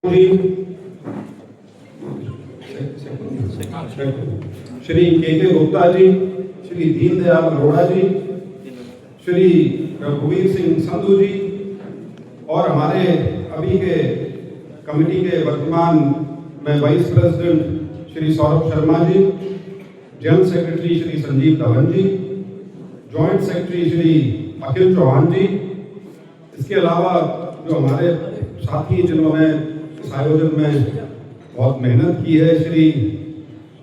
श्री के गुप्ता जी, श्री दीनदयाल अरोड़ा जी, श्री रघुवीर सिंह संधू जी और हमारे अभी के कमेटी के वर्तमान में vice president Shri Saurabh Sharma ji, general secretary Shri Sanjeev Dhawan जी, जॉइंट सेक्रेटरी श्री अखिल चौहान जी, इसके अलावा जो हमारे साथी जिन्होंने इस आयोजन में बहुत मेहनत की है, श्री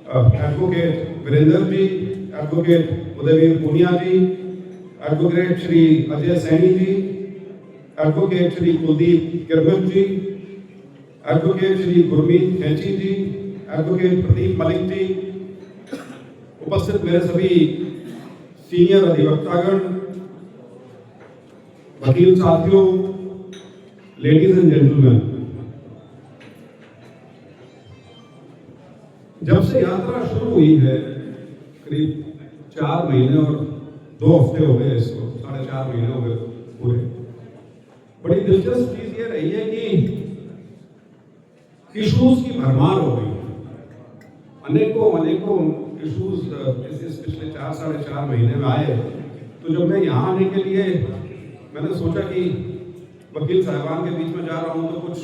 एडवोकेट वीरेंद्र जी, एडवोकेट उदयवीर पूनिया जी, एडवोकेट श्री अजय सैनी जी, एडवोकेट श्री कुलदीप किरमिल जी, एडवोकेट श्री गुरमीत खेची जी, एडवोकेट प्रदीप मलिक जी, उपस्थित मेरे सभी सीनियर अधिवक्तागण, वकील साथियों, लेडीज एंड जेंटलमैन, जब से यात्रा शुरू हुई है करीब 4 महीने और 2 हफ्ते हो गए, इसको 4.5 महीने हो गए पूरे। बड़ी दिलचस्प चीज ये रही है कि इश्यूज की भरमार हो गई, अनेकों इश्यूज इस पिछले 4-4.5 महीने में आए। तो जब मैं यहाँ आने के लिए मैंने सोचा कि वकील साहिबान के बीच में जा रहा हूँ तो कुछ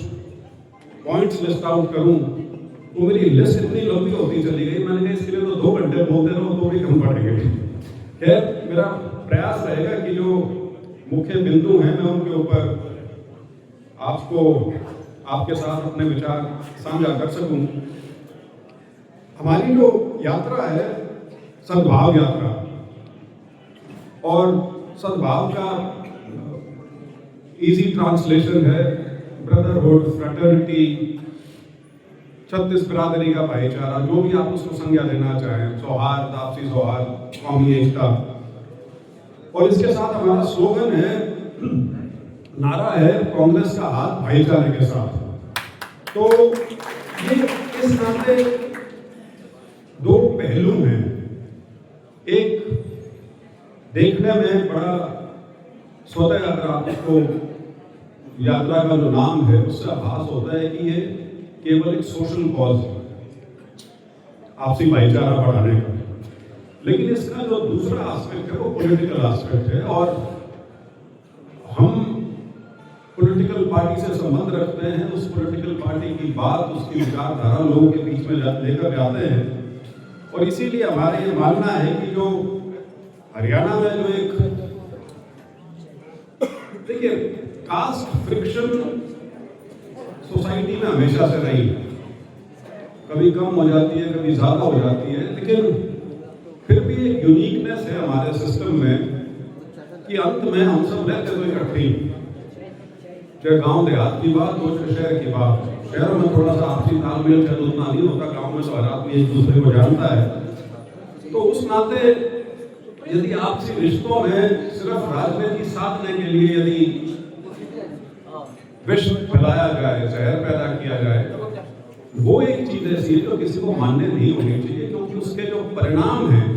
पॉइंट्स लिस्ट आउट करूँ, तो मेरी लिस्ट इतनी लंबी होती चली गई। मैंने कहा इसके लिए तो 2 घंटे बोलते रहो तो भी कम पड़ेंगे। खैर, मेरा प्रयास रहेगा कि जो मुख्य बिंदु हैं मैं उनके ऊपर आपके साथ अपने विचार साझा कर सकूं। हमारी जो यात्रा है सद्भाव यात्रा, और सद्भाव का इजी ट्रांसलेशन है ब्रदरहुड, फ्रेटर्निटी, 36 बिरादरी का भाईचारा, जो भी आप उसको संज्ञा देना चाहें, सौहार्द, आपसी सौहार्द, कौमी एकता। और इसके साथ हमारा स्लोगन है, नारा है, कांग्रेस का हाथ भाईचारे के साथ। तो ये इस नाते 2 पहलू हैं। एक देखने में बड़ा स्वतः, अगर आपको यात्रा का जो नाम है उससे आभास होता है कि ये केवल एक सोशल कॉज है, आपसी भाईचारा बढ़ाने का। लेकिन इसका जो दूसरा एस्पेक्ट है वो पॉलिटिकल एस्पेक्ट है, और हम पॉलिटिकल पार्टी से संबंध रखते हैं। उस पॉलिटिकल पार्टी की बात, उसकी विचारधारा लोगों के बीच में लेकर जाते हैं। और इसीलिए हमारा ये मानना है कि जो हरियाणा में जो एक, देखिए, कास्ट फ्रिक्शन सोसाइटी में हमेशा से रही, कभी कम हो जाती है, कभी ज्यादा हो जाती है, लेकिन फिर भी एक यूनिकनेस है हमारे सिस्टम में कि अंत में हम सब रहते तो इकट्ठे, चाहे गांव देहात की बात हो चाहे शहर की बात। शहरों में थोड़ा सा आपसी तालमेल शायद उतना नहीं होता, गांव में तो हर आदमी एक दूसरे को जानता है। तो उस नाते यदि आपसी रिश्तों में सिर्फ राजनीति साधने के लिए यदि विश्व फैलाया जाए, जहर पैदा किया जाए, वो एक चीज ऐसी है जो किसी को मान्य नहीं होनी चाहिए, क्योंकि उसके जो परिणाम हैं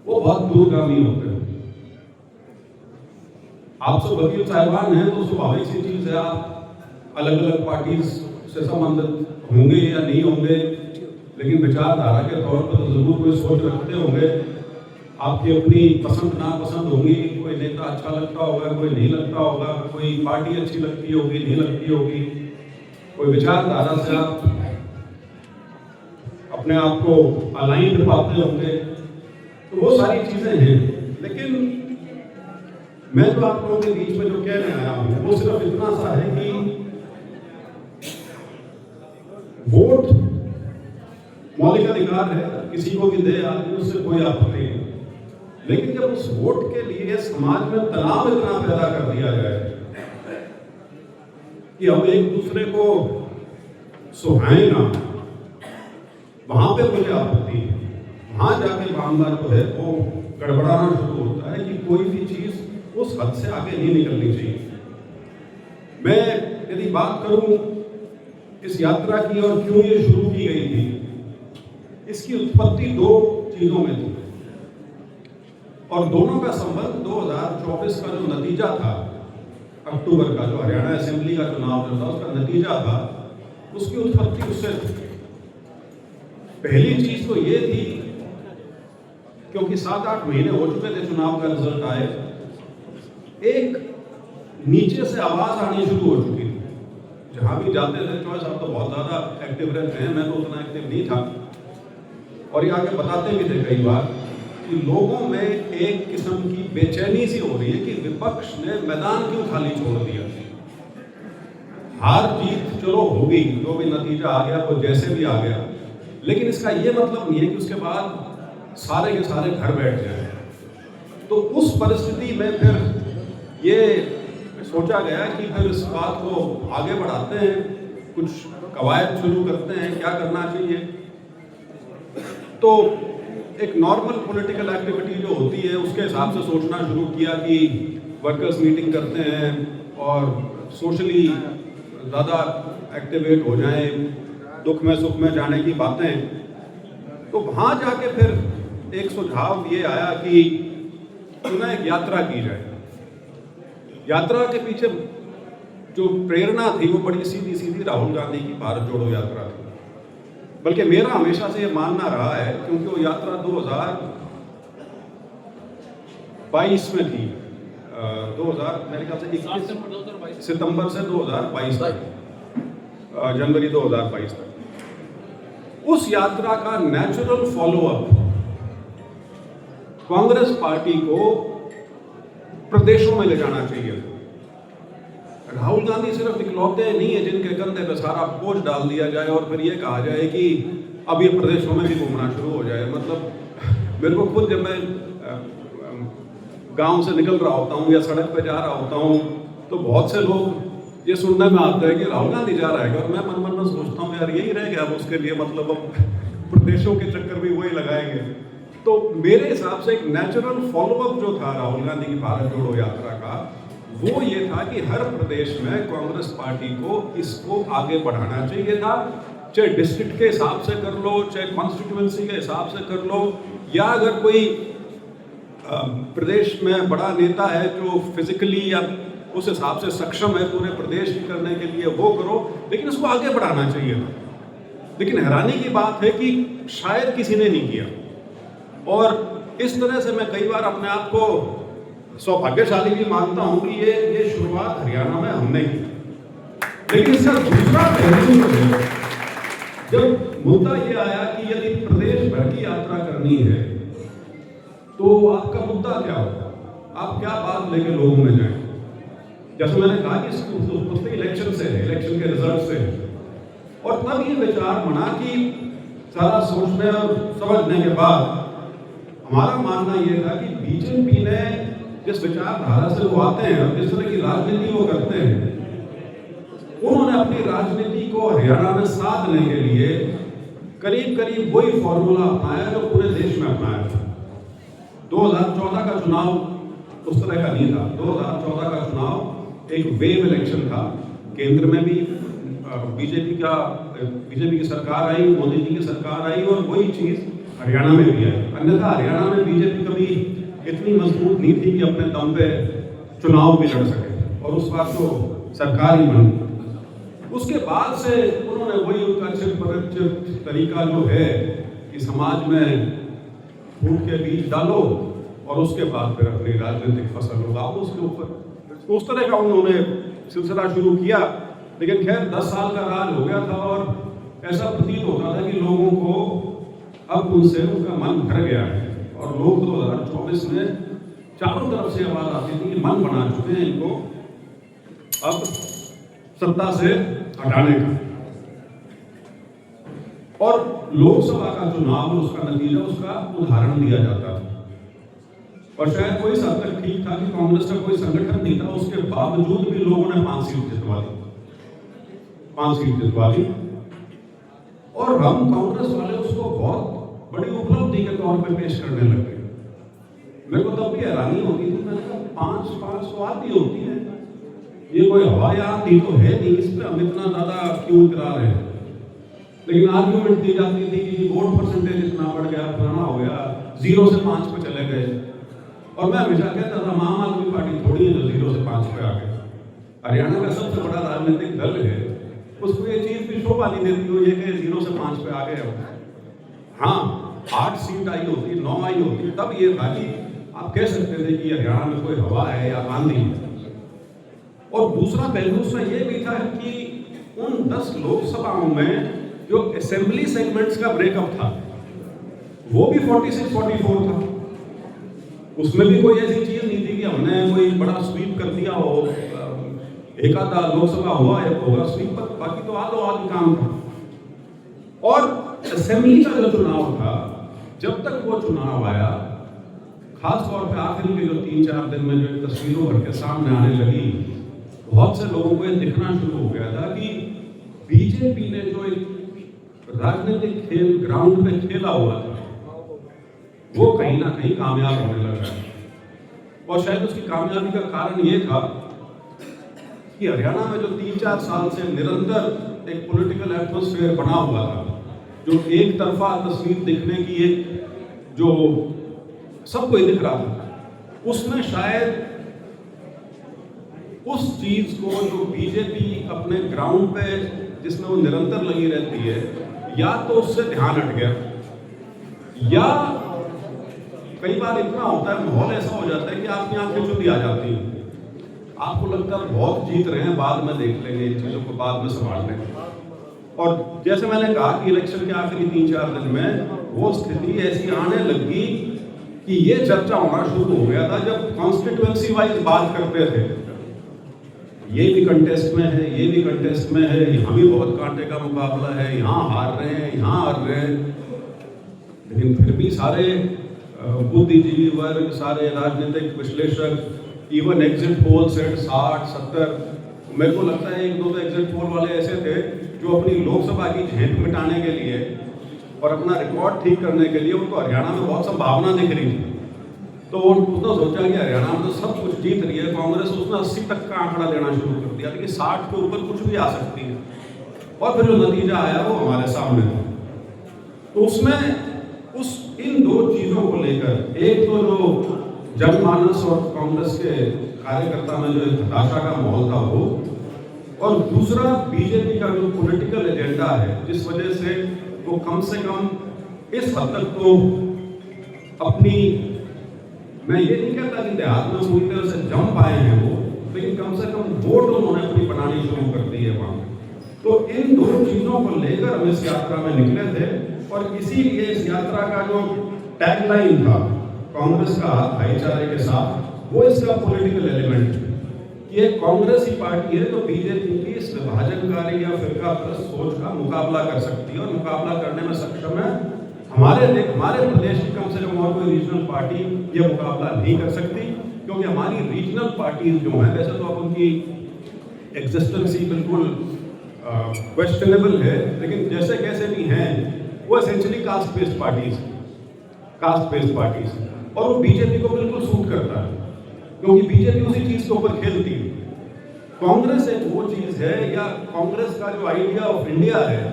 वो बहुत दूरगामी होते हैं। आप सब वकील साहिबान हैं तो स्वाभाविक सी चीज है, आप अलग अलग पार्टी से संबंधित होंगे या नहीं होंगे, लेकिन विचारधारा के तौर पर तो जरूर कोई सोच रखते होंगे। आपकी अपनी पसंद नापसंद होगी, कोई नेता अच्छा लगता होगा, कोई नहीं लगता होगा, कोई पार्टी अच्छी लगती होगी, नहीं लगती होगी, कोई विचारधारा से आप अपने आप को अलाइंड पाते होंगे। तो वो सारी चीजें हैं। लेकिन मैं तो आप लोगों के बीच में जो कहने आया हूं वो सिर्फ इतना सा है कि वोट मौलिक अधिकार है, किसी को भी दे आदमी, उससे कोई आपत्ति नहीं। लेकिन जब उस वोट के लिए समाज में तनाव इतना पैदा कर दिया जाए कि हम एक दूसरे को सुहाए ना, वहां पे मुझे आपत्ति है। वहां जाके मामला जो है वो गड़बड़ाना शुरू होता है कि कोई भी चीज उस हद से आगे नहीं निकलनी चाहिए। मैं यदि बात करूं इस यात्रा की और क्यों ये शुरू की गई थी, इसकी उत्पत्ति 2 चीजों में थी, और दोनों का संबंध 2024 का जो नतीजा था, अक्टूबर का जो हरियाणा असेंबली का चुनाव जो था उसका नतीजा था उसकी उत्पत्ति उससे थी। पहली चीज तो ये थी, क्योंकि 7-8 महीने हो चुके थे चुनाव का रिजल्ट आए, एक नीचे से आवाज आनी शुरू हो चुकी थी। जहां भी जाते थे, चॉइस आप तो बहुत ज्यादा एक्टिव रहते हैं, मैं तो उतना एक्टिव नहीं था, और ये आगे बताते भी थे कई बार कि लोगों में एक किस्म की बेचैनी सी हो रही है कि विपक्ष ने मैदान क्यों खाली छोड़ दिया। हार जीत चलो हो गई, जो भी नतीजा आ गया वो जैसे भी आ गया, लेकिन इसका ये मतलब नहीं है कि उसके बाद सारे के सारे घर बैठ जाए। तो उस परिस्थिति में फिर ये सोचा गया कि फिर इस बात को आगे बढ़ाते हैं, कुछ कवायद शुरू करते हैं, क्या करना चाहिए। तो एक नॉर्मल पॉलिटिकल एक्टिविटी जो होती है उसके हिसाब से सोचना शुरू किया कि वर्कर्स मीटिंग करते हैं और सोशली ज़्यादा एक्टिवेट हो जाएं, दुख में सुख में जाने की बातें। तो वहाँ जाके फिर एक सुझाव ये आया कि क्यों ना एक यात्रा की जाए। यात्रा के पीछे जो प्रेरणा थी वो बड़ी सीधी सीधी राहुल गांधी की भारत जोड़ो यात्रा थी। बल्कि मेरा हमेशा से ये मानना रहा है, क्योंकि वो यात्रा 2022 में थी, 2000 मेरे ख्याल से 21 सितंबर से 2022 तक, जनवरी 2022 तक। उस यात्रा का नेचुरल फॉलोअप कांग्रेस पार्टी को प्रदेशों में ले जाना चाहिए। राहुल गांधी सिर्फ इकलौते नहीं है जिनके कंधे पे सारा बोझ डाल दिया जाए और फिर ये कहा जाए कि अब ये प्रदेशों में भी घूमना शुरू हो जाए। मतलब मेरे को खुद, जब मैं गांव से निकल रहा होता हूँ या सड़क पे जा रहा होता हूँ, तो बहुत से लोग ये सुनने में आता है कि राहुल गांधी जा रहा है, और मैं मन में सोचता हूँ यार यही रह गया अब उसके लिए, मतलब अब प्रदेशों के चक्कर भी वही लगाएंगे। तो मेरे हिसाब से एक नेचुरल फॉलोअप जो था राहुल गांधी की भारत जोड़ो यात्रा का, वो ये था कि हर प्रदेश में कांग्रेस पार्टी को इसको आगे बढ़ाना चाहिए था, चाहे डिस्ट्रिक्ट के हिसाब से कर लो, चाहे कॉन्स्टिट्यूएंसी के हिसाब से कर लो, या अगर कोई प्रदेश में बड़ा नेता है जो फिजिकली या उस हिसाब से सक्षम है पूरे प्रदेश की करने के लिए, वो करो, लेकिन उसको आगे बढ़ाना चाहिए था। लेकिन हैरानी की बात है कि शायद किसी ने नहीं किया, और इस तरह से मैं कई बार अपने आप को सौभाग्यशाली भी मानता हूं कि ये शुरुआत हरियाणा में हमने की। लेकिन इसका दूसरा पहलू है, जब मुद्दा ये आया कि यदि प्रदेश भर की यात्रा करनी है तो आपका मुद्दा क्या होगा, आप क्या बात लेके लोगों में जाएं। जैसे मैंने कहा कि उसके इलेक्शन से है, इलेक्शन के रिजल्ट से है, और तब ये विचार बना कि सारा सोचने और समझने के बाद हमारा मानना यह था कि बीजेपी ने जिस विचारधारा से वो आते हैं और जिस तरह की राजनीति वो करते हैं, उन्होंने अपनी राजनीति को हरियाणा में साधने के लिए करीब करीब वही फॉर्मूला अपनाया जो पूरे देश में अपनाया था। 2014 का चुनाव उस तरह का नहीं था। 2014 का चुनाव एक वेव इलेक्शन था, केंद्र में भी बीजेपी की सरकार आई, मोदी जी की सरकार आई, और वही चीज हरियाणा में भी आई। अन्यथा हरियाणा में बीजेपी कभी इतनी मजबूत नहीं थी कि अपने दम पे चुनाव भी लड़ सके, और उस बात को सरकार ही बनी। उसके बाद से उन्होंने वही उनका चित तरीका जो है कि समाज में फूट के बीज डालो और उसके बाद फिर अपनी राजनीतिक फसल उगाओ उसके ऊपर, उस तरह का उन्होंने सिलसिला शुरू किया। लेकिन खैर 10 साल का राज हो गया था और ऐसा प्रतीत होता था कि लोगों को अब उनसे उनका मन भर गया है, और लोग 2024 में चारों तरफ से आवाज आती थी कि मन बना चुके हैं इनको अब सत्ता से हटाने का। और लोकसभा का चुनाव, उसका नतीजा, उसका उदाहरण दिया जाता था। और शायद कोई हद तक ठीक था कि कांग्रेस का कोई संगठन नहीं था, उसके बावजूद भी लोगों ने 5 सीट जितवा दी, 5 सीट जितवा दी। और हम कांग्रेस वाले उसको बहुत बड़ी उपलब्धि के तौर पर पेश करने लगे। मेरे को तब भी हैरानी होती थी, मैंने कहा 5 तो आती होती है, ये कोई हवाई आती तो है नहीं, इस पर हम इतना ज्यादा क्यों करा रहे हैं। लेकिन आर्ग्यूमेंट दी जाती थी कि वोट परसेंटेज इतना बढ़ गया, फलाना हो गया, 0 से 5 पे चले गए। और मैं हमेशा कहता था आम आदमी पार्टी थोड़ी है जो 0 से 5 पे आ गए। हरियाणा का सबसे बड़ा राजनीतिक दल है, उसको ये चीज भी शोभा नहीं देती हो, ये कि 0 से 5 पे आ गए हो। हाँ, 8 सीट आई होती, 9 आई होती, तब ये था कि आप कह सकते थे कि हरियाणा में कोई हवा है या आंधी है। और दूसरा पहलू उसमें यह भी था कि उन 10 लोकसभाओं में जो असेंबली सेगमेंट्स का ब्रेकअप था वो भी 46-44 था। उसमें भी कोई ऐसी चीज नहीं थी कि हमने कोई बड़ा स्वीप कर दिया हो, एक आधा लोकसभा हुआ या होगा स्वीप, पर बाकी तो आधो काम था। और असेंबली का जो चुनाव था, जब तक वो चुनाव आया, खास तौर पे आखिरी के जो 3-4 दिन में जो तस्वीरों भर के सामने आने लगी, बहुत से लोगों को ये दिखना शुरू हो गया था कि बीजेपी ने जो एक राजनीतिक खेल ग्राउंड पे खेला हुआ था वो कहीं ना कहीं कामयाब होने लगा। और शायद उसकी कामयाबी का कारण ये था कि हरियाणा में जो 3-4 साल से निरंतर एक पॉलिटिकल एटमॉस्फेयर बना हुआ था, जो एक तरफा तस्वीर दिखने की एक जो सबको दिख रहा था, उसमें शायद उस चीज को जो बीजेपी अपने ग्राउंड पे जिसमें वो निरंतर लगी रहती है, या तो उससे ध्यान हट गया, या कई बार इतना होता है, माहौल ऐसा हो जाता है कि आपकी आंखें चुंधी आ जाती हैं, आपको लगता है बहुत जीत रहे हैं, बाद में देख लेंगे, इन चीजों को बाद में संभाल लेंगे। और जैसे मैंने कहा कि इलेक्शन के आखिरी 3-4 दिन में वो स्थिति ऐसी आने लगी कि ये चर्चा होना शुरू हो गया था, जब कॉन्स्टिट्यूएंसी वाइज बात करते थे, ये भी कंटेस्ट में है, ये भी कंटेस्ट में है, यहाँ भी बहुत कांटे का मुकाबला है, यहाँ हार रहे हैं, यहाँ हार रहे हैं, लेकिन फिर भी सारे बुद्धिजीवी वर्ग, सारे राजनीतिक विश्लेषक, इवन एग्जिट पोल सेट 60-70, मेरे को लगता है 1-2 तो एग्जिट पोल वाले ऐसे थे जो अपनी लोकसभा की झेंट मिटाने के लिए और अपना रिकॉर्ड ठीक करने के लिए, उनको हरियाणा में बहुत संभावना दिख रही थी, तो उसने सोचा कि हरियाणा में तो सब कुछ जीत रही है कांग्रेस, उसने 80 तक का आंकड़ा देना शुरू कर दिया, लेकिन 60 के ऊपर कुछ भी आ सकती है। और फिर जो नतीजा आया वो हमारे सामने था। तो उसमें इन 2 चीजों को लेकर, एक तो जो जनमानस और कांग्रेस के कार्यकर्ता में जो एक हताशा का माहौल था वो, और दूसरा बीजेपी का जो पॉलिटिकल एजेंडा है, जिस वजह से वो कम से कम इस हद तक तो अपनी, मैं ये नहीं कहता कि देहात में पूरी तरह से जम पाए हैं वो, लेकिन कम से कम वोट उन्होंने अपनी बनानी शुरू कर दी है वहां। तो इन 2 चीजों को लेकर हम इस यात्रा में निकले थे, और इसीलिए इस यात्रा का जो टैगलाइन था, कांग्रेस का हाथ भाईचारे के साथ, वो इसका पॉलिटिकल एलिमेंट है कि ये कांग्रेस ही पार्टी है जो बीजेपी की इस विभाजनकारी या फिरकापरस्त सोच का मुकाबला कर सकती है, और मुकाबला करने में सक्षम है। हमारे प्रदेश की कम से कम और कोई रीजनल पार्टी ये मुकाबला नहीं कर सकती, क्योंकि हमारी रीजनल पार्टीज जो हैं, वैसे तो अब उनकी एग्जिस्टेंस ही बिल्कुल क्वेश्चनेबल है, लेकिन जैसे कैसे भी हैं वो एसेंशियली कास्ट बेस्ड पार्टीज, और वो बीजेपी को बिल्कुल सूट करता है, क्योंकि बीजेपी उसी चीज के ऊपर खेलती है। कांग्रेस एक वो चीज है, या कांग्रेस का जो आइडिया ऑफ इंडिया है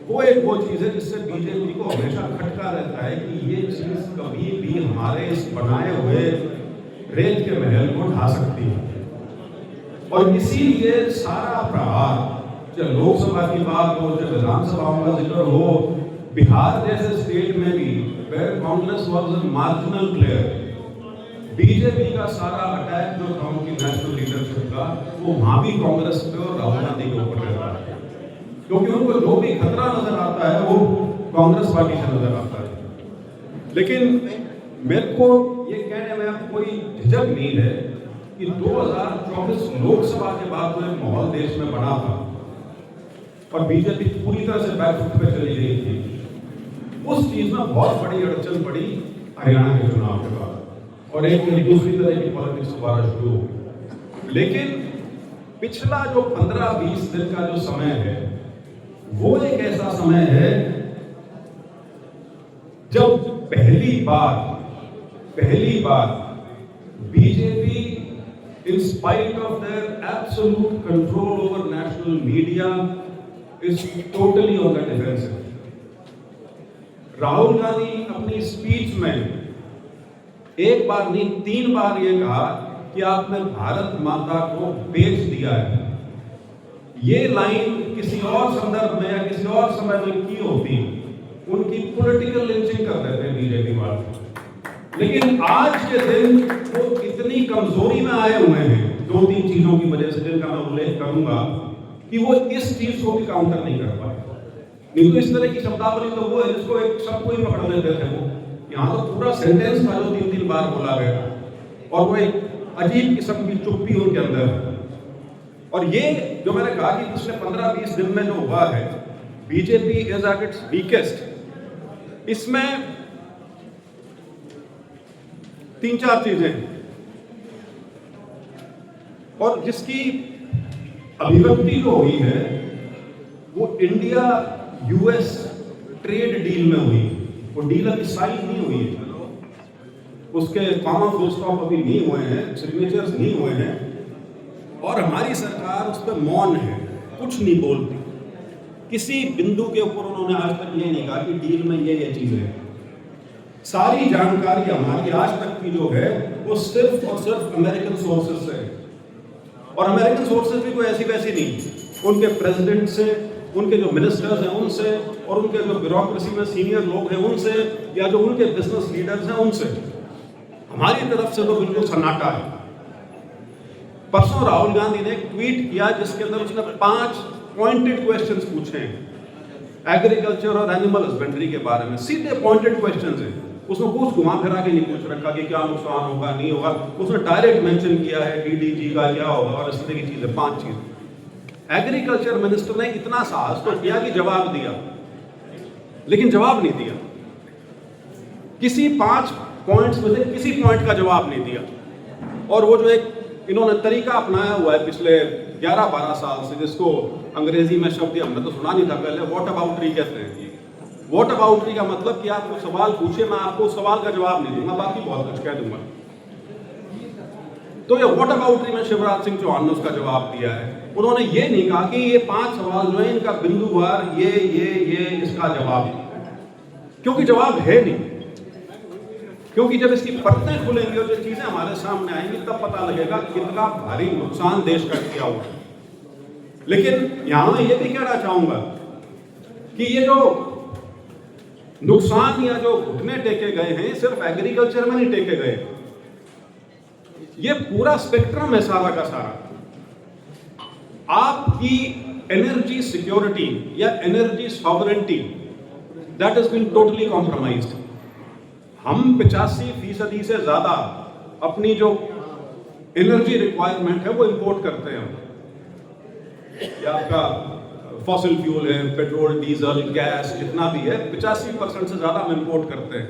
वो एक वो चीज है जिससे बीजेपी को हमेशा खटका रहता है कि ये चीज कभी भी हमारे इस बनाए हुए रेत के महल को ढा सकती है। और इसीलिए सारा प्रहार, चाहे लोकसभा की बात हो, चाहे विधानसभाओं का जिक्र हो, बिहार जैसे स्टेट में भी where Congress was a marginal player, BJP का सारा अटैक जो था उनकी नेशनल लीडरशिप का, वो वहां भी कांग्रेस पे और राहुल गांधी के ऊपर रहता है, क्योंकि उनको जो भी खतरा नजर आता है वो कांग्रेस पार्टी से नजर आता है। लेकिन मेरे को ये कहने में अब कोई झिझक नहीं है कि 2024 लोकसभा के बाद जो एक माहौल देश में बना था और बीजेपी पूरी तरह से बैकफुट पे चली गई थी, उस चीज में बहुत बड़ी अड़चन पड़ी हरियाणा के चुनाव के बाद, और एक दूसरी तरह की पॉलिटिक्स दोबारा शुरू हो गई। लेकिन पिछला जो 15-20 दिन का जो समय है, वो एक ऐसा समय है जब पहली बार BJP, in spite of their absolute control over national media, is totally on the defensive. Rahul Gandhi अपनी स्पीच में एक बार नहीं 3 बार ये कहा कि आपने भारत माता को बेच दिया है। ये लाइन किसी और संदर्भ में या किसी और समय में की होती, उनकी पॉलिटिकल लिंचिंग कर देते बीजेपी वाले। लेकिन आज के दिन वो इतनी कमजोरी में आए हुए हैं 2-3 चीजों की वजह से, जिनका मैं उल्लेख करूंगा, कि वो इस चीज को भी काउंटर नहीं कर पाए। नहीं तो इस तरह की शब्दावली तो वो है जिसको एक शब्द को ही पकड़ लेते थे वो। यहाँ तो पूरा सेंटेंस था जो 3-3 बार बोला गया, और वो एक अजीब किस्म की चुप्पी उनके अंदर है। और ये जो मैंने कहा कि पिछले 15-20 दिन में जो हुआ है, BJP is at its weakest, इसमें 3-4 चीजें हैं, और जिसकी अभिव्यक्ति जो हुई है वो इंडिया यूएस ट्रेड डील में हुई। वो डील अभी साइन नहीं हुई है, उसके कॉमा फुल स्टॉप अभी नहीं हुए हैं, सिग्नेचर्स नहीं हुए हैं, और हमारी सरकार उस पर मौन है, कुछ नहीं बोलती। किसी बिंदु के ऊपर उन्होंने आज तक ये नहीं कहा कि डील में ये चीजें हैं। सारी जानकारी हमारी आज तक की जो है वो सिर्फ और सिर्फ अमेरिकन सोर्सेज से है, और अमेरिकन सोर्सेज भी कोई ऐसी वैसी नहीं, उनके प्रेसिडेंट से, उनके जो मिनिस्टर्स हैं उनसे, और उनके जो ब्यूरोक्रेसी में सीनियर लोग हैं उनसे, या जो उनके बिजनेस लीडर्स हैं उनसे। हमारी तरफ से तो बिल्कुल सन्नाटा है। परसों राहुल गांधी ने एक ट्वीट किया जिसके अंदर उसने 5 पॉइंटेड क्वेश्चंस पूछे हैं एग्रीकल्चर और एनिमल हस्बेंड्री के बारे में। सीधे पॉइंटेड क्वेश्चंस हैं, उसमें कुछ घुमा फिरा के नहीं पूछ रखा कि क्या नुकसान होगा नहीं होगा। उसने डायरेक्ट मेंशन किया है डीडीजी का क्या होगा और इस तरह की चीजें, 5 चीजें। एग्रीकल्चर मिनिस्टर ने इतना साहस तो किया कि जवाब दिया, लेकिन जवाब नहीं दिया। किसी 5 पॉइंट्स में से किसी पॉइंट का जवाब नहीं दिया। और वो जो एक इन्होंने तरीका अपनाया हुआ है पिछले 11-12 साल से, जिसको अंग्रेजी में शब्द हमने तो सुना नहीं था पहले, वॉट अबाउटरी कहते हैं। वॉट अबाउटरी का मतलब कि आप सवाल पूछे, मैं आपको सवाल का जवाब नहीं दूंगा, बाकी बहुत कुछ कह दूंगा। तो ये वॉट अबाउटरी में शिवराज सिंह चौहान ने उसका जवाब दिया है। उन्होंने ये नहीं कहा कि ये 5 सवाल जो है इनका बिंदुवार ये इसका जवाब, क्योंकि जवाब है नहीं। क्योंकि जब इसकी परतें खुलेंगी और जो चीजें हमारे सामने आएंगी तब पता लगेगा कितना भारी नुकसान देश का किया हुआ है। लेकिन यहां मैं ये भी कहना चाहूंगा कि ये जो नुकसान या जो घुटने टेके गए हैं सिर्फ एग्रीकल्चर में नहीं टेके गए, ये पूरा स्पेक्ट्रम है सारा का सारा। आपकी एनर्जी सिक्योरिटी या energy sovereignty that has been totally compromised. हम 85% से ज्यादा अपनी जो एनर्जी रिक्वायरमेंट है वो इंपोर्ट करते हैं। या आपका फॉसिल फ्यूल है, पेट्रोल, डीजल, गैस, जितना भी है 85% से ज्यादा हम इंपोर्ट करते हैं।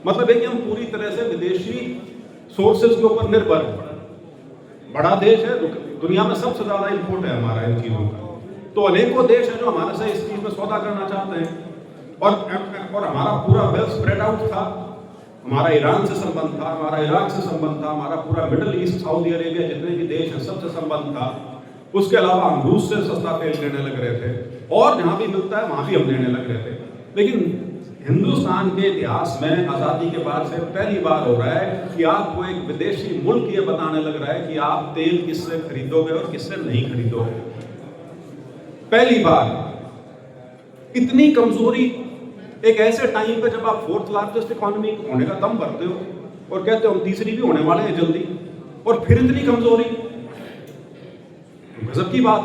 मतलब है कि हम पूरी तरह से विदेशी सोर्सेज के ऊपर निर्भर है। बड़ा देश है, दुनिया में सबसे ज्यादा इंपोर्ट है हमारा इन चीजों का। तो अनेकों देश है जो हमारे से इस चीज में सौदा करना चाहते हैं, और हमारा पूरा वेल स्प्रेड आउट था। हमारा ईरान से संबंध था, हमारा इराक से संबंध था, हमारा पूरा मिडिल ईस्ट, सऊदी अरेबिया, जितने भी देश हैं सबसे संबंध था। उसके अलावा हम रूस से सस्ता तेल लेने लग रहे थे, और जहां भी मिलता है वहां भी हम लेने लग रहे थे। लेकिन हिंदुस्तान के इतिहास में आजादी के बाद से पहली बार हो रहा है कि आपको एक विदेशी मुल्क ये बताने लग रहा है कि आप तेल किससे खरीदोगे और किससे नहीं खरीदोगे। पहली बार इतनी कमजोरी एक ऐसे टाइम पे जब आप 4th लार्जेस्ट इकोनॉमी होने का दम भरते हो और कहते हो हम तीसरी भी होने वाले हैं जल्दी, और फिर इतनी कमजोरी, गजब की बात।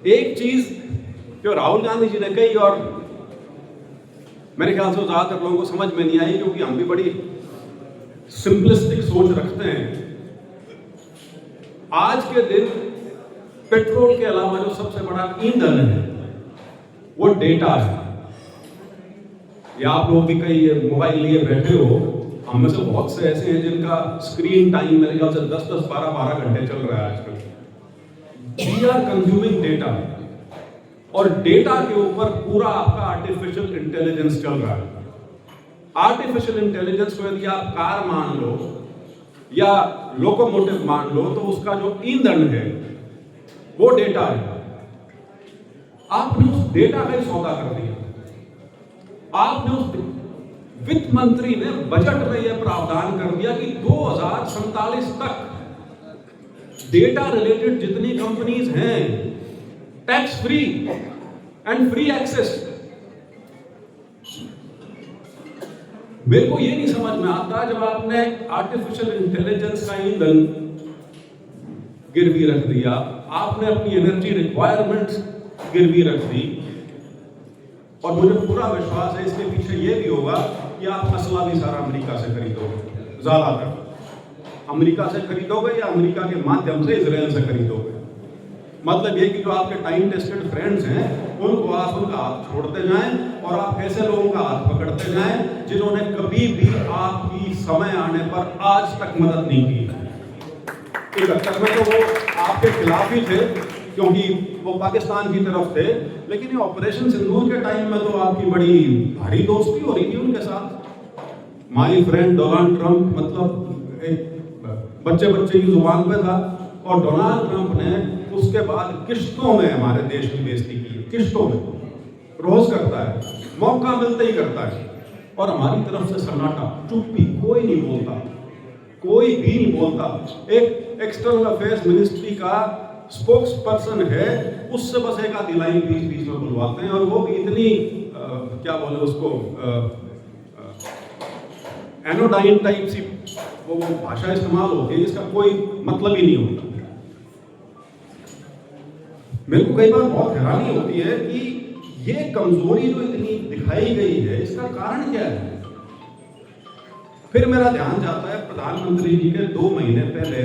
एक चीज जो राहुल गांधी जी ने कही और मेरे ख्याल से ज्यादातर लोगों को समझ में नहीं आई, क्योंकि हम भी बड़ी सिंपलिस्टिक सोच रखते हैं। आज के दिन पेट्रोल के अलावा जो सबसे बड़ा ईंधन है वो डेटा है। या आप लोग भी कई मोबाइल लिए बैठे हो, हम में से बहुत से ऐसे हैं जिनका स्क्रीन टाइम मेरे ख्याल से 10-10, 12-12 घंटे चल रहा है आजकल। वी आर कंज्यूमिंग डेटा, और डेटा के ऊपर पूरा आपका आर्टिफिशियल इंटेलिजेंस चल रहा है। आर्टिफिशियल इंटेलिजेंस को यदि आप कार मान लो या लोकोमोटिव मान लो, तो उसका जो ईंधन है वो डेटा है। आपने उस डेटा का ही सौदा कर दिया। आपने उस वित्त मंत्री ने बजट में यह प्रावधान कर दिया कि 2047 तक डेटा रिलेटेड जितनी कंपनीज हैं, tax free and free access. मेरे को ये नहीं समझ में आता, जब आपने आर्टिफिशियल इंटेलिजेंस का ईंधन गिरवी रख दिया, आपने अपनी एनर्जी रिक्वायरमेंट्स गिरवी रख दी, और मुझे पूरा विश्वास है इसके पीछे ये भी होगा कि आप असला भी सारा अमेरिका से खरीदोगे, ज्यादातर अमेरिका से खरीदोगे या अमेरिका के माध्यम से इजराइल से खरीदोगे। मतलब ये कि जो आपके टाइम टेस्टेड फ्रेंड्स हैं उनको आप उनका हाथ छोड़ते जाएं और आप ऐसे लोगों का हाथ पकड़ते जाएं जिन्होंने कभी भी आपकी समय आने पर आज तक मदद नहीं की। 71 में तो वो आपके खिलाफ ही थे क्योंकि वो पाकिस्तान की तरफ थे, लेकिन ये ऑपरेशन सिंदूर के टाइम में तो आपकी बड़ी भारी दोस्ती हो रही थी उनके साथ। माय फ्रेंड डोनाल्ड ट्रंप मतलब एक बच्चे की जुबान पे था, और डोनाल्ड ट्रंप ने उसके बाद किश्तों में हमारे देश की बेइज्जती की, किश्तों में रोज करता है, मौका मिलते ही करता है, और हमारी तरफ से सन्नाटा, चुप्पी, कोई नहीं बोलता, कोई भी नहीं बोलता। एक एक्सटर्नल अफेयर्स मिनिस्ट्री का स्पोक्स पर्सन है, उससे बस एक आधी लाइन बीच में बुलवाते हैं, और वो भी इतनी क्या बोले उसको एनोडाइन टाइप सी वो भाषा इस्तेमाल होती है जिसका कोई मतलब ही नहीं होता। मेरे को कई बार बहुत हैरानी होती है कि ये कमजोरी जो इतनी दिखाई गई है, इसका कारण क्या है। फिर मेरा ध्यान जाता है प्रधानमंत्री जी के 2 महीने पहले,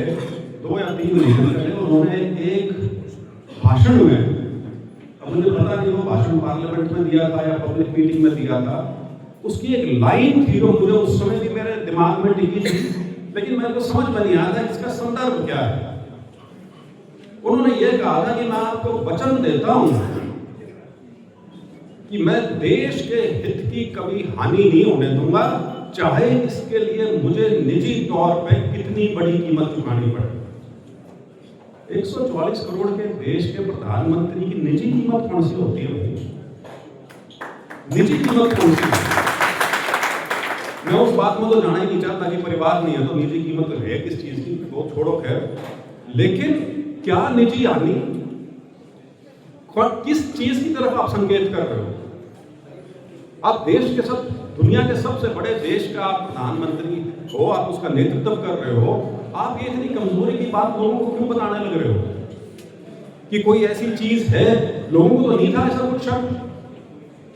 2 या 3 महीने पहले उन्होंने एक भाषण में, अब मुझे पता नहीं वो भाषण पार्लियामेंट में दिया था या पब्लिक मीटिंग में दिया था, उसकी एक लाइन थी जो मुझे उस समय भी मेरे दिमाग में टिकी थी, लेकिन मेरे को समझ में नहीं आता इसका संदर्भ क्या है। उन्होंने ये कहा था कि मैं आपको वचन देता हूं कि मैं देश के हित की कभी हानि नहीं होने दूंगा, चाहे इसके लिए मुझे निजी तौर पे कितनी बड़ी कीमत चुकानी पड़े। 144 करोड़ के देश के प्रधानमंत्री की निजी कीमत कौन सी होती है? निजी कीमत कौन सी? मैं उस बात में तो जाना ही नहीं चाहता कि परिवार नहीं है तो निजी कीमत है किस चीज की, वो छोड़ो खैर। लेकिन क्या निजी हानि, किस चीज की तरफ आप संकेत कर रहे हो? आप देश के दुनिया के सबसे बड़े देश का आप प्रधानमंत्री हो, आप उसका नेतृत्व कर रहे हो, आप ये इतनी कमजोरी की बात लोगों को क्यों बताने लग रहे हो कि कोई ऐसी चीज है? लोगों को तो नहीं था ऐसा कुछ शक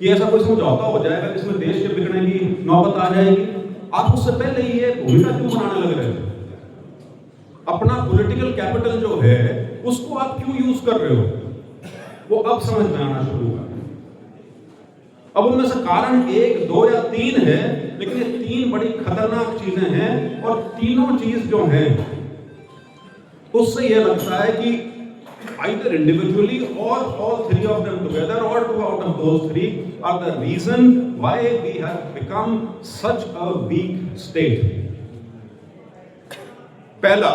कि ऐसा कोई समझौता हो जाएगा जिसमें देश के बिगड़ने की नौबत आ जाएगी। आप उससे पहले ही ये भूमिका क्यों बनाने लग रहे हो? अपना पॉलिटिकल कैपिटल जो है उसको आप क्यों यूज कर रहे हो? वो अब समझ में आना शुरू हुआ। अब उनमें से कारण 1, 2 या 3 है, लेकिन ये 3 बड़ी खतरनाक चीजें हैं, और तीनों चीज जो हैं उससे ये लगता है कि either individually or all 3 of them together or 2 out of those 3 are the reason why we have become such a weak state. पहला,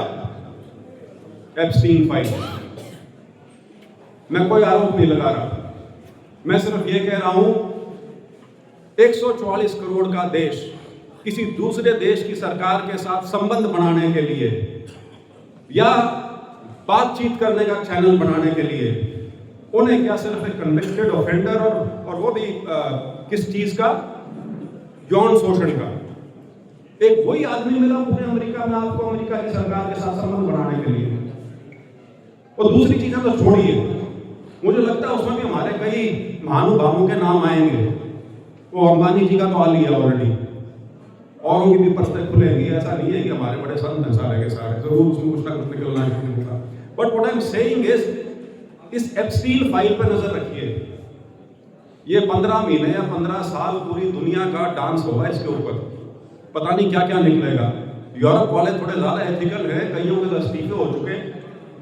एप्स्टीन फाइल। मैं कोई आरोप नहीं लगा रहा, मैं सिर्फ ये कह रहा हूं 144 करोड़ का देश किसी दूसरे देश की सरकार के साथ संबंध बनाने के लिए या बातचीत करने का चैनल बनाने के लिए उन्हें क्या सिर्फ एक कन्विक्टेड ऑफेंडर और वो भी किस चीज का? यौन शोषण का। एक वही आदमी मिला पूरे अमेरिका में आपको अमेरिका की सरकार के साथ संबंध बनाने के लिए। और दूसरी चीजें तो छोड़िए, मुझे लगता है उसमें भी हमारे कई महानुभावों के नाम आएंगे। वो अंबानी जी का तो आ लिया ऑलरेडी, और उनकी भी परतें खुलेंगी। ऐसा नहीं है कि हमारे बड़े संत हैं सारे के सारे, जरूर उसमें कुछ ना कुछ निकलना चाहिए। But what I am saying is, इस एप्स्टीन फाइल पर नजर रखिए। ये 15 महीने या 15 साल पूरी दुनिया का डांस होगा इसके ऊपर, पता नहीं क्या क्या निकलेगा। यूरोप वाले थोड़े ज्यादा एथिकल हैं, कईयों के इस्तीफे हो चुके,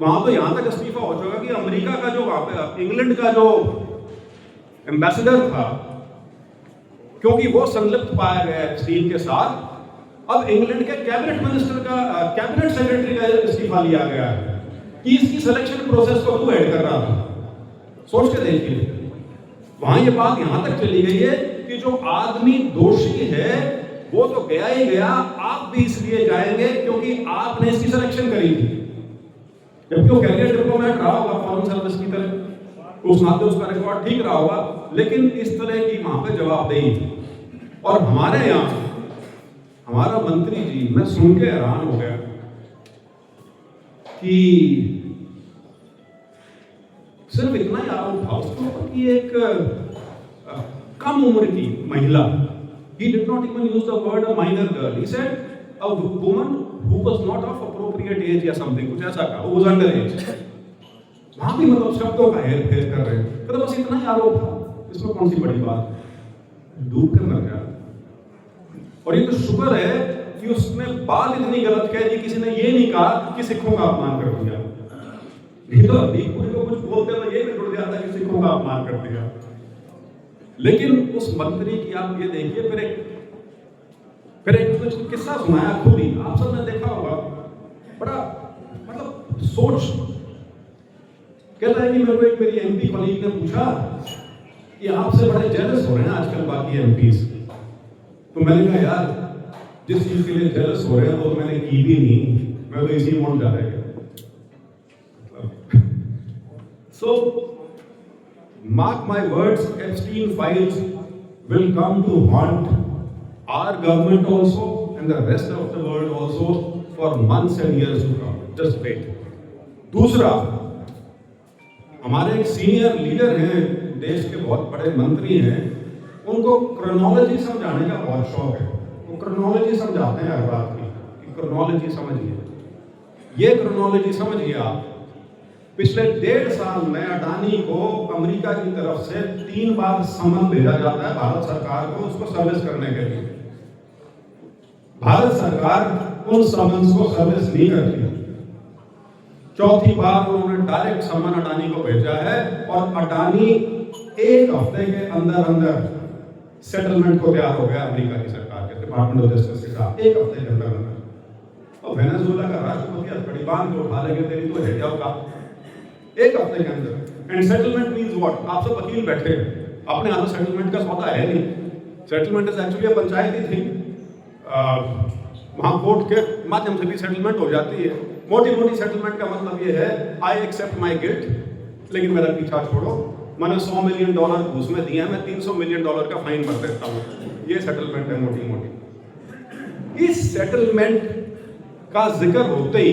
वहां तो यहां तक इस्तीफा हो चुका कि अमेरिका का जो वहां पे इंग्लैंड का जो एम्बेसडर था, क्योंकि वो संलिप्त पाया गया एप्स्टीन के साथ, अब इंग्लैंड के कैबिनेट मिनिस्टर का, कैबिनेट सेक्रेटरी का इस्तीफा लिया गया है कि इसकी सिलेक्शन प्रोसेस को क्यों ऐड कर रहा था। सोच के देखिए, वहां ये बात यहां तक चली गई है कि जो आदमी दोषी है वो तो गया ही गया, आप भी इसलिए जाएंगे क्योंकि आपने इसकी सिलेक्शन करी थी। जबकि वो कैरियर डिप्लोमेट रहा होगा फॉरेन सर्विस की तरह, उस नाते उसका रिकॉर्ड ठीक रहा होगा, लेकिन इस तरह की वहां पे जवाबदेही थी। और हमारे यहाँ हमारा मंत्री जी, मैं सुन के हैरान हो गया कि सिर्फ इतना ही आरोप था उसके ऊपर कि एक कम उम्र की महिला, he did not even use the word a minor girl, he said a woman who was not of appropriate age या something, कुछ ऐसा कहा, who was under age। वहां भी मतलब शब्दों का हेर फेर कर रहे हैं, तो बस इतना ही आरोप था, इसमें कौन सी बड़ी बात, डूब कर मर गया। और ये तो शुक्र है कि उसने बात इतनी गलत कह दी, किसी ने ये नहीं कहा कि सिखों का अपमान कर दिया, नहीं तो अभी को कुछ बोलते हुए ये भी जुड़ जाता है कि सिखों का अपमान कर दिया। लेकिन उस मंत्री की आप ये देखिए, फिर एक किस्सा सुनाया खुद ही, आप सबने देखा होगा, बड़ा मतलब सोच, कहता है कि मेरे को एक मेरी एमपी कॉलीग ने पूछा कि आपसे बड़े जेलस हो रहे हैं आजकल बाकी एमपीज। तो मैंने कहा यार, जिस चीज के लिए जेलस हो रहे हैं वो तो मैंने की भी नहीं, मैं तो इसी मोड जा रहा है। So, mark my words, Epstein files will come to haunt our government also and the rest of the world also for months and years to come. Just wait. दूसरा, हमारे एक सीनियर लीडर हैं, देश के बहुत बड़े मंत्री हैं, उनको क्रोनोलॉजी समझाने का बहुत शौक है। वो क्रोनोलॉजी समझाते हैं हर बात की, क्रोनोलॉजी समझिए, ये क्रोनोलॉजी समझिए आप। पिछले 1.5 साल में अडानी को अमेरिका की तरफ से 3 बार समन भेजा जाता है भारत सरकार को उसको सर्विस करने के लिए। भारत सरकार उन समन्स को सर्विस नहीं करती। चौथी बार उन्होंने डायरेक्ट समन अडानी को भेजा है और अडानी 1 हफ्ते के अंदर अंदर सेटलमेंट को तैयार हो गया अमेरिका की सरकार के डिपार्टमेंट ऑफ जस्टिस के साथ, 1 हफ्ते के अंदर अंदर। और वेनेजुएला का राष्ट्रपति हथकड़ी बांध के उठा लेंगे तेरी तो है का 1 हफ्ते के अंदर। एंड सेटलमेंट मींस व्हाट, आप सब वकील बैठे हैं, अपने यहाँ सेटलमेंट का सौदा है नहीं। सेटलमेंट इज एक्चुअली पंचायती थी, वहां कोर्ट के माध्यम से भी सेटलमेंट हो जाती है। मोटी मोटी सेटलमेंट का मतलब ये है, आई एक्सेप्ट माई गिल्ट, लेकिन मेरा पीछा छोड़ो, मैंने $100 मिलियन घूस में दिया है, मैं $300 मिलियन का फाइन भर देता हूँ। ये सेटलमेंट है मोटी मोटी। इस सेटलमेंट का जिक्र होते ही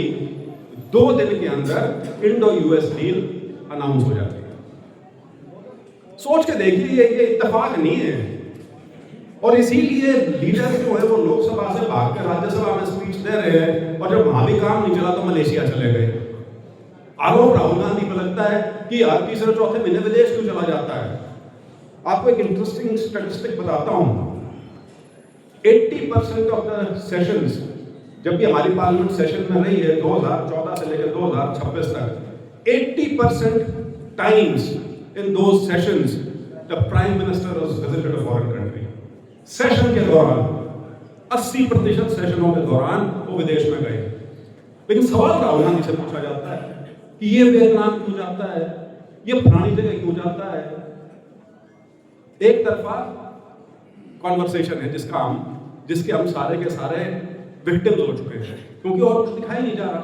2 दिन के अंदर इंडो यूएस डील अनाउंस हो जाती है। सोच के देखिए, ये इत्तेफाक नहीं है। और इसीलिए लीडर जो है वो लोकसभा से भागकर राज्यसभा में स्पीच दे रहे हैं, और जब वहां भी काम नहीं चला तो मलेशिया चले गए। आरोप राहुल गांधी पर लगता है कि हर तीसरे चौथे महीने विदेश क्यों चला जाता है। आपको एक इंटरेस्टिंग स्टैटिस्टिक बताता हूं, 80% ऑफ द सेशंस, जब भी हमारी पार्लियामेंट सेशन में रही है 2014 से लेकर 2026 तक, 80% times in those sessions the prime minister was visited a foreign country. Session के दौरान 80% सेशनों के दौरान वो विदेश में गए। लेकिन सवाल राहुल गांधी से पूछा जाता है कि ये वियतनाम क्यों जाता है, ये फलानी जगह क्यों जाता है। एक तरफा कॉन्वर्सेशन है जिसके हम सारे के सारे विक्टिम्स हो चुके हैं, क्योंकि और कुछ दिखाई नहीं जा रहा।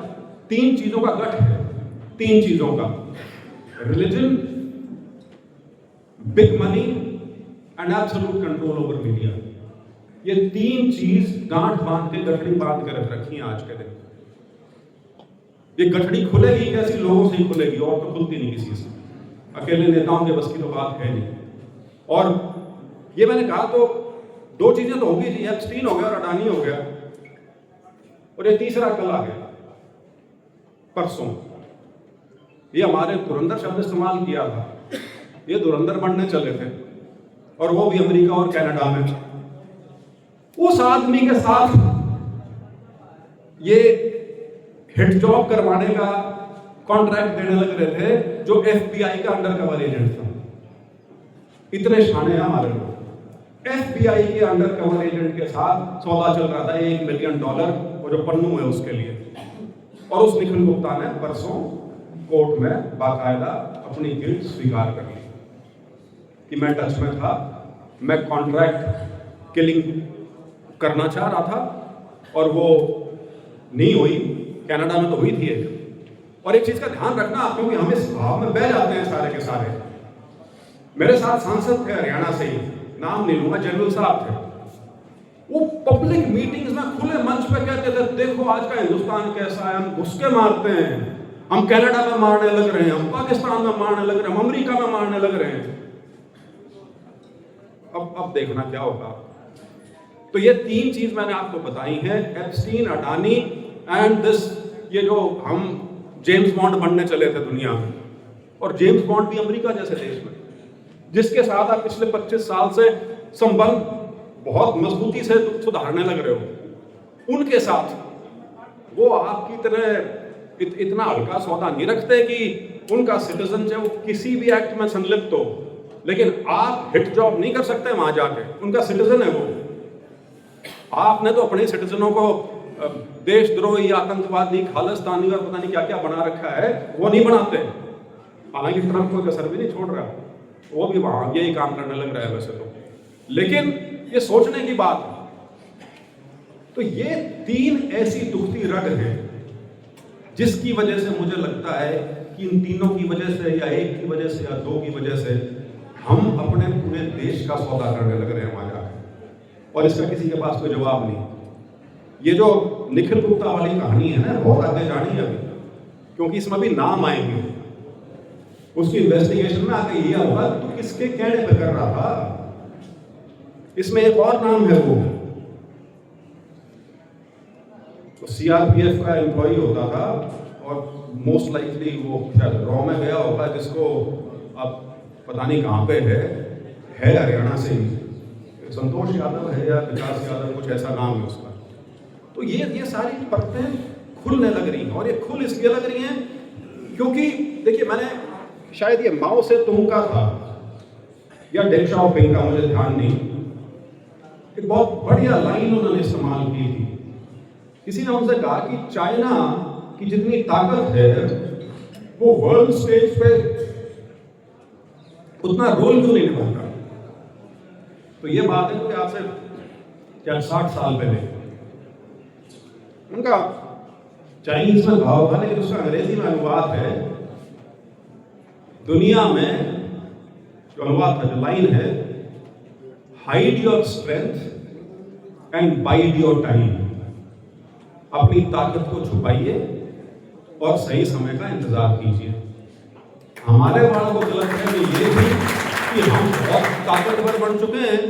3 चीजों का गठ है, 3 चीजों का, religion, big money and absolute control over media. ये 3 चीज गांठ बांध के, गठड़ी बांध के रख रखी है आज के दिन। ये गठड़ी खुलेगी कैसी, लोगों से ही खुलेगी, और तो खुलती नहीं किसी से। अकेले नेताओं के बस की तो बात है नहीं। और ये मैंने कहा तो 2 चीजें तो होगी जी, एप्स्टीन हो गया और अडानी हो गया, और ये तीसरा कल आ गया परसों। ये हमारे धुरंधर शब्द इस्तेमाल किया था, ये धुरंधर बनने चले थे, और वो भी अमेरिका और कनाडा में। उस आदमी के साथ ये हिट जॉब करवाने का कॉन्ट्रैक्ट देने लग रहे थे जो FBI का अंडर कवर एजेंट था। इतने शाने हैं हमारे लोग। FBI के अंडर कवर एजेंट के साथ सौदा चल रहा था $1 मिलियन, और जो पन्नू है उसके लिए। और उस निखिल गुप्ता ने परसों कोर्ट में बाकायदा अपनी गिल्ट स्वीकार कर ली कि मैं टच में था, मैं कॉन्ट्रैक्ट किलिंग करना चाह रहा था और वो नहीं हुई। कनाडा में तो हुई थी एक, और एक चीज का ध्यान रखना, क्योंकि हम इस भाव में बह जाते हैं सारे के सारे। मेरे साथ सांसद थे हरियाणा से ही, नाम नहीं लूंगा, जनरल साहब थे। वो पब्लिक मीटिंग्स में खुले मंच पे कहते थे, देखो आज का हिंदुस्तान कैसा है, हम घुसके मारते हैं, हम कनाडा में मारने लग रहे हैं, हम पाकिस्तान में मारने लग रहे हैं, हम अमेरिका में मारने लग रहे हैं। अब देखना क्या होगा। तो ये 3 चीज मैंने आपको बताई हैं, एप्स्टीन, अडानी एंड दिस, ये जो हम जेम्स बॉन्ड बनने चले थे दुनिया में, और जेम्स बॉन्ड भी अमेरिका जैसे देश में, जिसके साथ आप पिछले 25 साल से संबंध बहुत मजबूती से सुधारने लग रहे हो, उनके साथ वो आपकी तरह इतना हल्का सौदा नहीं रखते कि उनका सिटीजन चाहे वो किसी भी एक्ट में संलिप्त हो, लेकिन आप हिट जॉब नहीं कर सकते वहां जाके, उनका सिटीजन है वो। आपने तो अपने सिटीजनों को देशद्रोही, आतंकवादी, खालिस्तानी और पता नहीं क्या क्या बना रखा है, वो नहीं बनाते। हालांकि ट्रंप कोई कसर भी नहीं छोड़ रहा, वो भी वहां यही काम करने लग रहा है वैसे तो, लेकिन ये सोचने की बात है। तो ये 3 ऐसी दुखती रग हैं जिसकी वजह से मुझे लगता है कि इन तीनों की वजह से, या एक की वजह से, या 2 की वजह से, हम अपने पूरे देश का सौदा करने लग रहे हैं वहां जाकर, और इसका किसी के पास कोई जवाब नहीं। ये जो निखिल गुप्ता वाली कहानी है ना, बहुत आगे जानी है अभी, क्योंकि इसमें भी नाम आएंगे। उसकी इन्वेस्टिगेशन में आके ये होगा कि तू किसके कहने पे कर रहा था। इसमें एक और नाम है, वो सीआरपीएफ का एम्प्लॉई होता था, और मोस्ट लाइकली वो शायद रॉ में गया होगा, जिसको अब पता नहीं कहाँ पे है हरियाणा से ही, संतोष यादव है या विकास यादव, कुछ ऐसा नाम है उसका। तो ये सारी परतें खुलने लग रही हैं, और ये खुल इसलिए लग रही हैं क्योंकि देखिए, मैंने शायद ये माओ से तुम का था या डेंग शाओपिंग का, मुझे ध्यान नहीं, एक बहुत बढ़िया लाइन उन्होंने इस्तेमाल की थी। किसी ने उनसे कहा कि चाइना की जितनी ताकत है वो वर्ल्ड स्टेज पे उतना रोल क्यों नहीं निभाता। तो ये बात है कि आपसे क्या 60 साल पहले उनका चाइनीज में भाव था, लेकिन उसका अंग्रेजी में अनुवाद है, दुनिया में जो अनुवाद था, जो लाइन है, hide your strength and wide your time. अपनी ताकत को छुपाइए और सही समय का इंतजार कीजिए। हमारे वालों को गलतफहमी ये थी कि हम बहुत ताकतवर बन चुके हैं,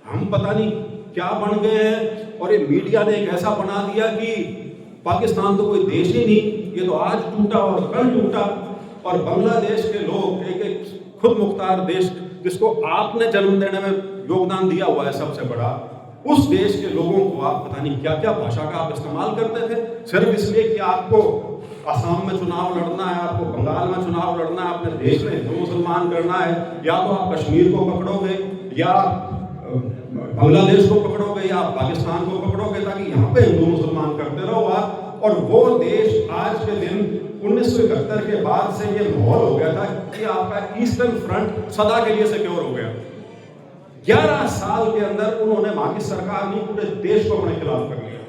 हम पता नहीं क्या बन गए हैं, और ये मीडिया ने एक ऐसा बना दिया कि पाकिस्तान तो कोई देश ही नहीं, ये तो आज टूटा और कल टूटा। और बांग्लादेश के लोग, एक खुद मुख्तार देश जिसको आपने जन्म देने में योगदान दिया हुआ है सबसे बड़ा, उस देश के लोगों को आप पता नहीं क्या क्या भाषा का आप इस्तेमाल करते थे, सिर्फ इसलिए कि आपको असम में चुनाव लड़ना है, आपको बंगाल में चुनाव लड़ना है, अपने देश में हिंदू मुसलमान करना है, या तो आप कश्मीर को पकड़ोगे, या बांग्लादेश को पकड़ोगे, या पाकिस्तान को पकड़ोगे, ताकि यहाँ पे हिंदू मुसलमान करते रहो आप। और वो देश आज के दिन 1971 के बाद से ये माहौल हो गया था कि आपका ईस्टर्न फ्रंट सदा के लिए सिक्योर हो गया। 11 साल के अंदर उन्होंने, वहां की सरकार ने पूरे देश को अपने खिलाफ कर लिया,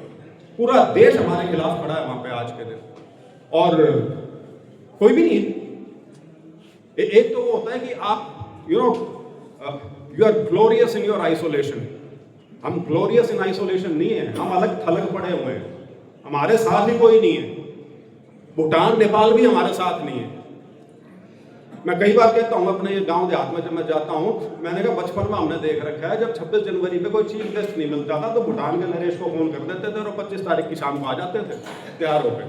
पूरा देश हमारे खिलाफ खड़ा है वहां पे आज के दिन, और कोई भी नहीं है। एक तो वो होता है कि आप you are glorious in your isolation. हम ग्लोरियस इन आइसोलेशन नहीं है, हम अलग थलग पड़े हुए हैं, हमारे साथ ही कोई नहीं है। भूटान, नेपाल भी हमारे साथ नहीं है। मैं कई बार कहता हूँ अपने गांव देहात में जब मैं जाता हूँ, मैंने कहा बचपन में हमने देख रखा है, जब 26 जनवरी पे कोई चीफ गेस्ट नहीं मिलता था तो भूटान के नरेश को फोन कर देते थे और 25 तारीख की शाम को आ जाते थे तैयार होकर।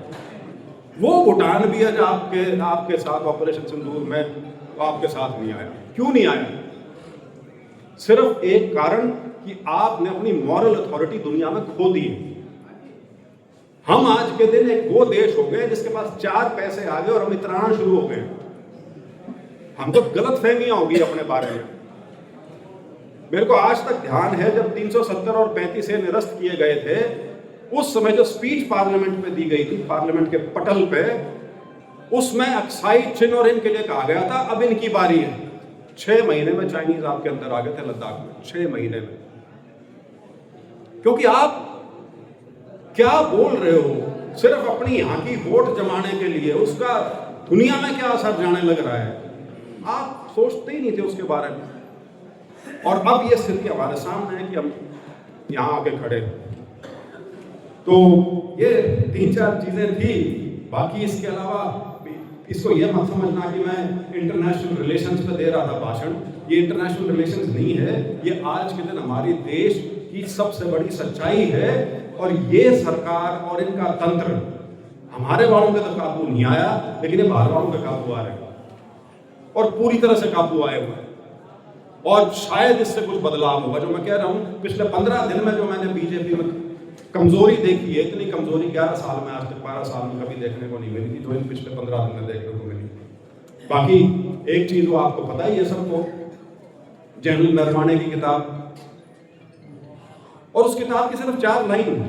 वो भूटान भी आज आपके साथ ऑपरेशन सिंदूर में आपके साथ नहीं आया। क्यों नहीं आया? सिर्फ एक कारण कि आपने अपनी मॉरल अथॉरिटी दुनिया में खो दी। हम आज के दिन एक वो देश हो गए जिसके पास 4 पैसे आ गए और हम इतराना शुरू हो गए। हमको गलत फहमियां होगी अपने बारे में। मेरे को आज तक ध्यान है जब 370 और 35 से निरस्त किए गए थे, उस समय जो स्पीच पार्लियामेंट में दी गई थी, पार्लियामेंट के पटल पे, उसमें अक्साई चिन और इनके लिए कहा गया था अब इनकी बारी है। 6 महीने में चाइनीज आपके अंदर आ गए थे लद्दाख में, 6 महीने में। क्योंकि आप क्या बोल रहे हो सिर्फ अपनी यहाँ की वोट जमाने के लिए उसका दुनिया में क्या असर जाने लग रहा है, आप सोचते ही नहीं थे उसके बारे में। और अब ये स्थिति हमारे सामने है कि हम यहाँ आके खड़े। तो ये 3-4 चीजें थी। बाकी इसके अलावा इसको ये मत समझना कि मैं इंटरनेशनल रिलेशंस पे दे रहा था भाषण। ये इंटरनेशनल रिलेशंस नहीं है, ये आज के दिन हमारे देश की सबसे बड़ी सच्चाई है। और ये सरकार और इनका तंत्र हमारे वालों पे तो काबू नहीं आया, लेकिन ये बाहर वालों पे काबू आ रहे हैं और पूरी तरह से काबू आए हुए हैं। और शायद इससे कुछ बदलाव होगा। जो मैं कह रहा हूँ, पिछले 15 दिन में जो मैंने बीजेपी में कमजोरी देखी है, इतनी कमजोरी 11 साल में, आज तक 12 साल में कभी देखने को नहीं मिली थी, जो इन पिछले 15 दिन में देखने को मिली। बाकी एक चीज वो आपको पता ही है सबको, जनरल नरवाणे की किताब, और उस किताब की सिर्फ 4 लाइन,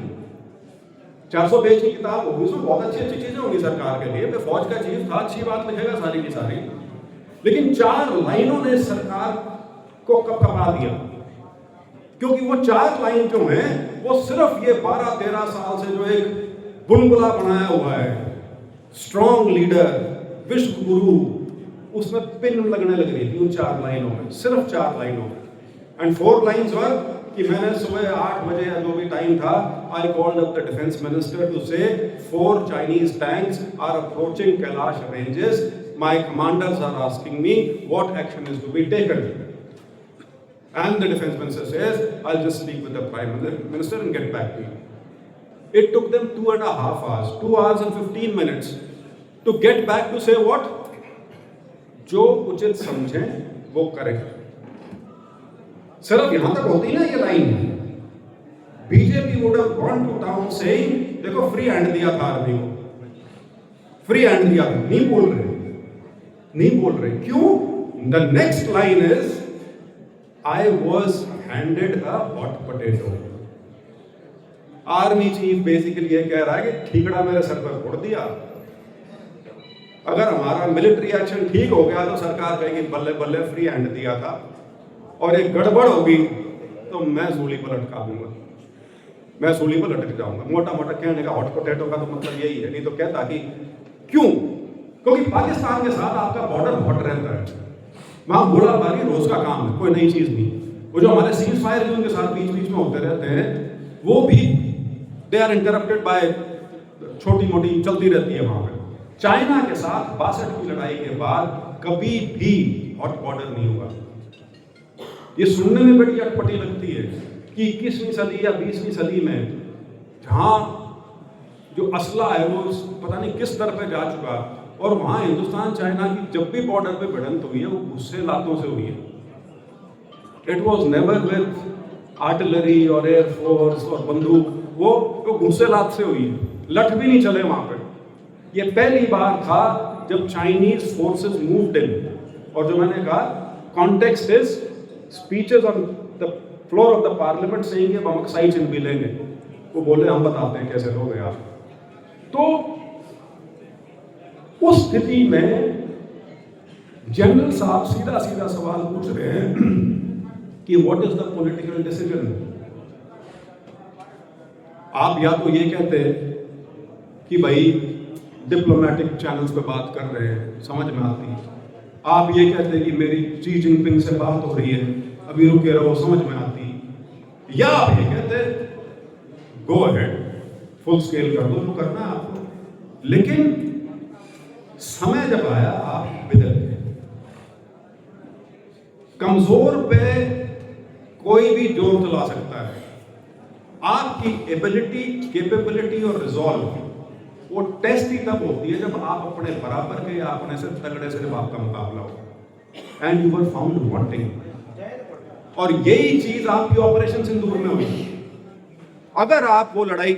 400 पेज की किताब होगी, उसमें बहुत अच्छी अच्छी चीजें होंगी सरकार के लिए। मैं फौज का चीफ था, अच्छी बात लिखेगा सारी की सारी, लेकिन 4 लाइनों ने सरकार को कपकपा दिया। क्योंकि वो 4 लाइन जो हैं, वो सिर्फ ये 12-13 साल से जो एक बुलबुला बनाया हुआ है, स्ट्रॉन्ग लीडर, विश्व गुरु, उसमें पिन लगने लग रही थी उन 4 लाइनों में, सिर्फ 4 लाइनों में। एंड 4 लाइन्स वर कि मैंने सुबह 8 बजे या जो भी टाइम था, I called up the defence minister to say 4 Chinese tanks are approaching Kailash ranges. My commanders are asking me what action is to be taken. And the defense minister says, I'll just speak with the prime minister and get back to you. It took them 2.5 hours, 2 hours and 15 minutes to get back to say what? जो उचित समझें वो करें। सिर्फ यहां तक होती ना ये line, BJP would have gone to town saying, देखो फ्री हैंड दिया था आर्मी को, फ्री हैंड दिया था, नहीं बोल रहे। क्यों? The next line is, I was handed a hot potato. Army chief basically ये कह रहा है कि ठीकड़ा मेरे सर पर फोड़ दिया। अगर हमारा मिलिट्री एक्शन ठीक हो गया तो सरकार कहेगी बल्ले बल्ले फ्री हैंड दिया था, और एक गड़बड़ होगी तो मैं सूली पर लटका दूंगा, मैं सूली पर लटक जाऊंगा। मोटा मोटा कहने का हॉट पोटैटो का तो मतलब यही है। नहीं तो कहता कि क्यों? क्योंकि पाकिस्तान के साथ आपका बॉर्डर हॉट रहता है, वहां गोलाबारी रोज का काम है, कोई नई चीज नहीं। वो जो हमारे सीज फायर भी उनके साथ बीच बीच में होते रहते हैं, वो भी दे आर इंटरप्टेड बाय, छोटी मोटी चलती रहती है वहां पे। चाइना के साथ 62 की लड़ाई के बाद कभी भी हॉट बॉर्डर नहीं हुआ। ये सुनने में बड़ी अटपटी लगती है कि 21वीं सदी या 20वीं सदी में जहां जो असला है वो पता नहीं किस दर पे जा चुका, और वहां हिंदुस्तान चाइना की जब भी बॉर्डर पे भिड़ंत हुई है वो गुस्से लातों से हुई है। It was never with artillery और एयरफोर्स और बंदूक, वो गुस्से लात से हुई है, लठ भी नहीं चले वहां पे। ये पहली बार था जब चाइनीज फोर्सेस मूव्ड इन, और जो मैंने कहा context is speeches on the floor of the parliament saying हम ऑक्साइड भी लेंगे, वो बोले हम बताते हैं कैसे लोग आप। तो उस स्थिति में जनरल साहब सीधा सीधा सवाल पूछ रहे हैं कि what is the political decision. आप या तो ये कहते कि भाई डिप्लोमेटिक चैनल्स पे बात कर रहे हैं, समझ में आती है। आप ये कहते कि मेरी शी जिनपिंग से बात हो रही है, अभी रुके रहो, समझ में आती। या आप ये कहते गो अहेड, फुल स्केल कर दो जो करना है आपको। लेकिन समय जब आया आप बिदल गए। कमजोर पे कोई भी जोर चला सकता है। आपकी एबिलिटी, कैपेबिलिटी और रिजॉल्व वो टेस्ट ही तब होती है जब आप अपने बराबर के या अपने से तगड़े से जब आपका मुकाबला हो। And you were found wanting. और यही चीज आपकी ऑपरेशन सिंदूर में हुई। अगर आप वो लड़ाई